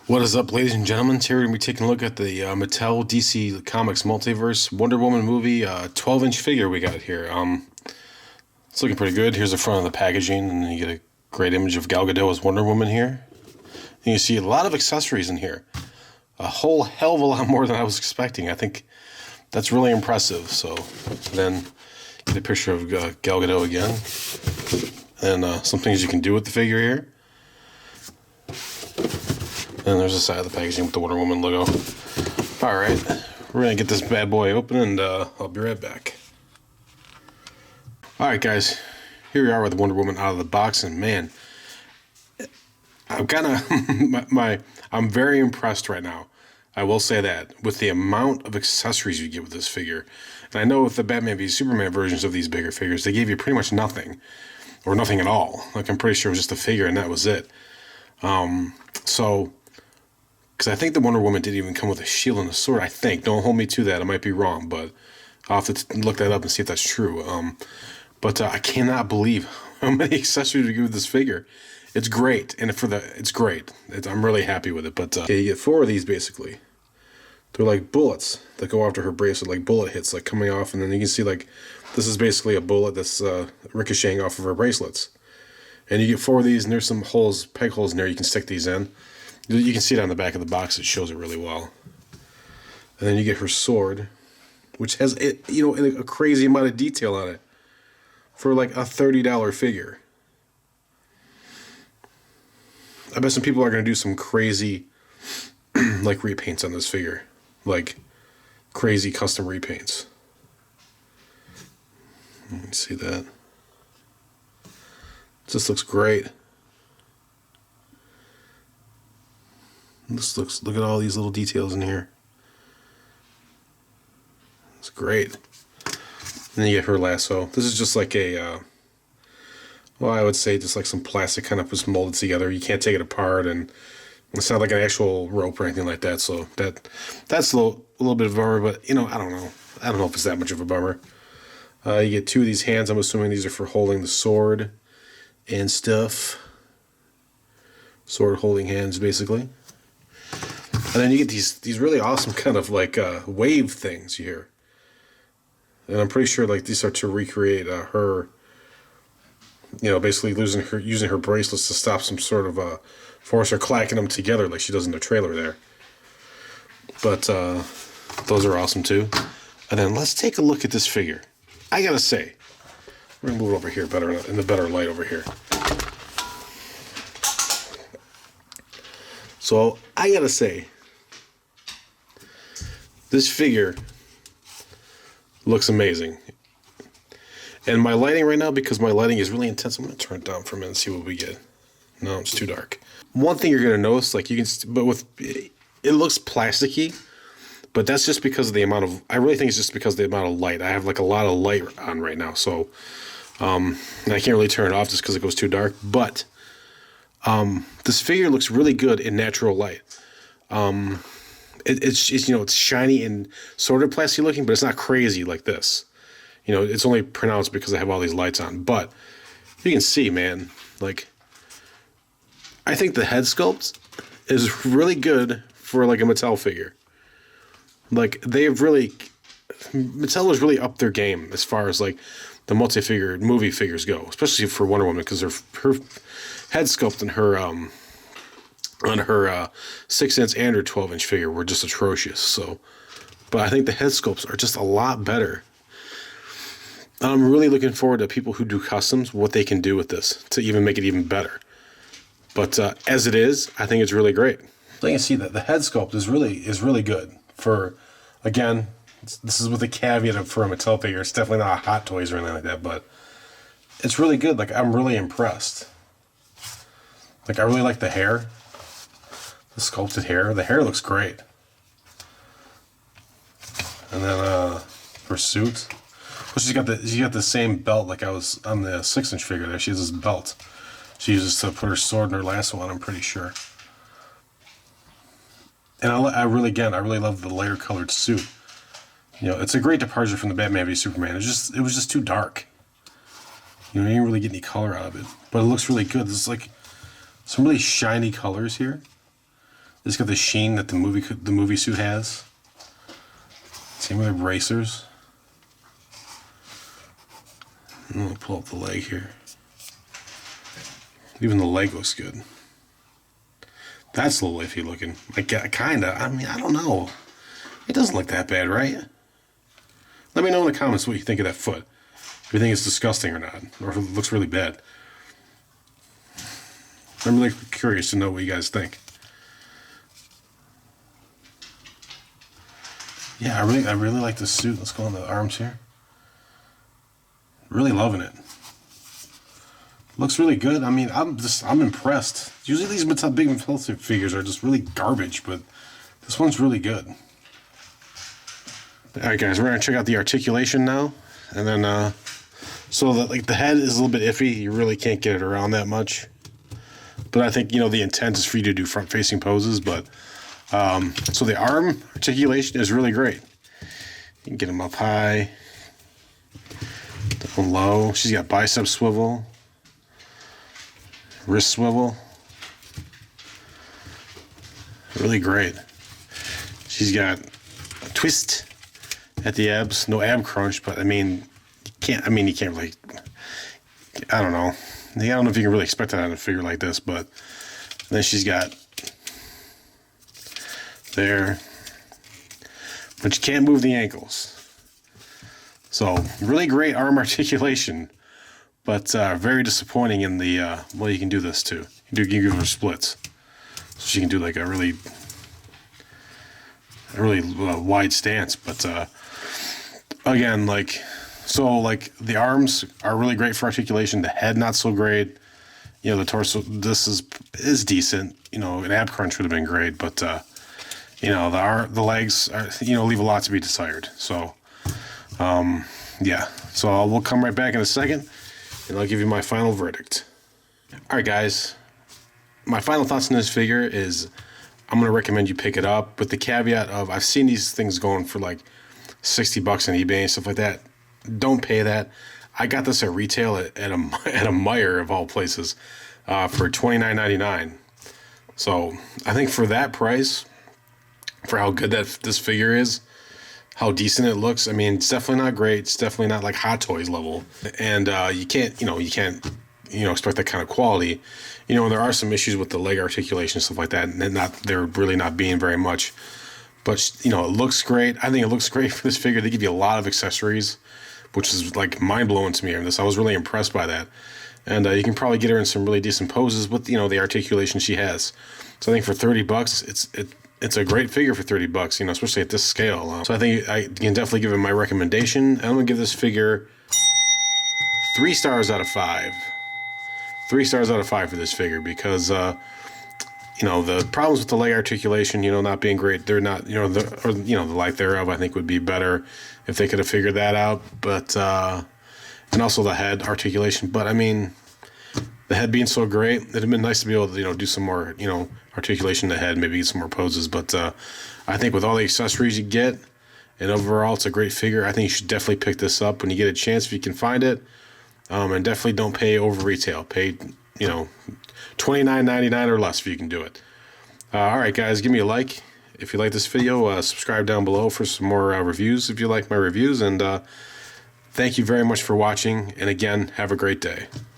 What is up, ladies and gentlemen? Today we're going to be taking a look at the Mattel DC Comics Multiverse Wonder Woman movie 12-inch figure we got here. It's looking pretty good. Here's the front of the packaging, and you get a great image of Gal Gadot as Wonder Woman here. And you see a lot of accessories in here. A whole hell of a lot more than I was expecting. I think that's really impressive. So then get a picture of Gal Gadot again. And some things you can do with the figure here. And there's the side of the packaging with the Wonder Woman logo. Alright, we're going to get this bad boy open and I'll be right back. Alright guys, here we are with Wonder Woman out of the box, and man, I'm kind of, I'm very impressed right now. I will say that, with the amount of accessories you get with this figure. And I know with the Batman v Superman versions of these bigger figures, they gave you pretty much nothing. Or nothing at all. Like, I'm pretty sure it was just a figure and that was it. Because I think the Wonder Woman didn't even come with a shield and a sword, I think. Don't hold me to that. I might be wrong, but I'll have to look that up and see if that's true. But I cannot believe how many accessories we give with this figure. It's great, and it's great. I'm really happy with it. But okay, you get 4 of these basically. They're like bullets that go after her bracelet, like bullet hits, like coming off, and then you can see like this is basically a bullet that's ricocheting off of her bracelets. And you get 4 of these, and there's some holes, peg holes in there. You can stick these in. You can see it on the back of the box. It shows it really well. And then you get her sword, which has a crazy amount of detail on it for like a $30 figure. I bet some people are going to do some crazy like repaints on this figure, like crazy custom repaints. You can see that. This looks great. Look at all these little details in here. It's great. And then you get her lasso. This is just like a, well, I would say just like some plastic kind of just molded together. You can't take it apart, and it's not like an actual rope or anything like that. So that's a little bit of a bummer, but I don't know. I don't know if it's that much of a bummer. You get 2 of these hands. I'm assuming these are for holding the sword and stuff. Sword holding hands, basically. And then you get these really awesome kind of like wave things here. And I'm pretty sure like these are to recreate her, basically using her bracelets to stop some sort of force, or clacking them together like she does in the trailer there. But those are awesome too. And then let's take a look at this figure. I gotta say, we're gonna move it over here better in the better light over here. So I gotta say, this figure looks amazing. And my lighting right now, because my lighting is really intense, I'm going to turn it down for a minute and see what we get. No, it's too dark. One thing you're going to notice, like you can, it looks plasticky, but that's just because of the amount of, I really think it's just because of the amount of light. I have like a lot of light on right now, so and I can't really turn it off just because it goes too dark. But this figure looks really good in natural light. It's shiny and sort of plastic looking, but it's not crazy like this. It's only pronounced because I have all these lights on. But you can see, man, like, I think the head sculpt is really good for like a Mattel figure. Like, Mattel has really upped their game as far as like the multi-figure movie figures go, especially for Wonder Woman, because her head sculpt and her on her 6-inch and her 12-inch figure were just atrocious. So, but I think the head sculpts are just a lot better. I'm really looking forward to people who do customs, what they can do with this to even make it even better. But as it is, I think it's really great. So you can see that the head sculpt is really good. For, again, this is with a caveat of for a Mattel figure. It's definitely not a Hot Toys or anything like that, but it's really good. Like, I'm really impressed. Like, I really like the hair. The sculpted hair. The hair looks great. And then her suit. Well, she got the same belt like I was on the 6-inch figure there. She has this belt she uses to put her sword and her lasso on, I'm pretty sure. And I really love the lighter colored suit. It's a great departure from the Batman v Superman. It was just too dark. You didn't really get any color out of it, but it looks really good. This is like some really shiny colors here. It's got the sheen that the movie suit has. Same with the bracers. I'm gonna pull up the leg here. Even the leg looks good. That's a little iffy looking. Like, kinda. I mean, I don't know. It doesn't look that bad, right? Let me know in the comments what you think of that foot. If you think it's disgusting or not, or if it looks really bad. I'm really curious to know what you guys think. Yeah, I really like this suit. Let's go on the arms here. Really loving it. Looks really good. I mean, I'm impressed. Usually these big Mattel figures are just really garbage, but this one's really good. All right, guys, we're gonna check out the articulation now, and then so the head is a little bit iffy. You really can't get it around that much. But I think, you know, the intent is for you to do front-facing poses. But so the arm articulation is really great. You can get them up high, down low. She's got bicep swivel, wrist swivel. Really great. She's got a twist at the abs. No ab crunch, but I mean, you can't really. I don't know. I don't know if you can really expect that out of a figure like this, but then she's got there, but you can't move the ankles. So really great arm articulation, but very disappointing in the well, you can do this too. You can give her splits, so she can do like a really wide stance. But again, like. So, like, the arms are really great for articulation. The head, not so great. You know, the torso, this is decent. You know, an ab crunch would have been great. But, you know, the legs, are, you know, leave a lot to be desired. So, yeah. So, we'll come right back in a second, and I'll give you my final verdict. All right, guys. My final thoughts on this figure is I'm going to recommend you pick it up with the caveat of I've seen these things going for, like, $60 on eBay and stuff like that. Don't pay that. I got this at retail at a Meijer of all places for $29.99. So I think for that price, for how good this figure is, how decent it looks. I mean, it's definitely not great. It's definitely not like Hot Toys level, and you can't expect that kind of quality. You know, there are some issues with the leg articulation and stuff like that, and they're really not being very much. But you know, it looks great. I think it looks great for this figure. They give you a lot of accessories, which is like mind-blowing to me. I was really impressed by that. And you can probably get her in some really decent poses with, you know, the articulation she has. So I think for $30, it's a great figure for $30, you know, especially at this scale. So I think I can definitely give it my recommendation. I'm going to give this figure 3 stars out of 5. 3 stars out of 5 for this figure because, you know, the problems with the leg articulation, you know, not being great, they're not, you know, the lack thereof, I think would be better if they could have figured that out. But, and also the head articulation. But I mean, the head being so great, it'd have been nice to be able to, you know, do some more, you know, articulation in the head, maybe get some more poses. But I think with all the accessories you get, and overall, it's a great figure. I think you should definitely pick this up when you get a chance if you can find it. And definitely don't pay over retail. Pay, you know, $29.99 or less if you can do it. All right, guys, give me a like if you like this video. Subscribe down below for some more reviews if you like my reviews. And thank you very much for watching. And again, have a great day.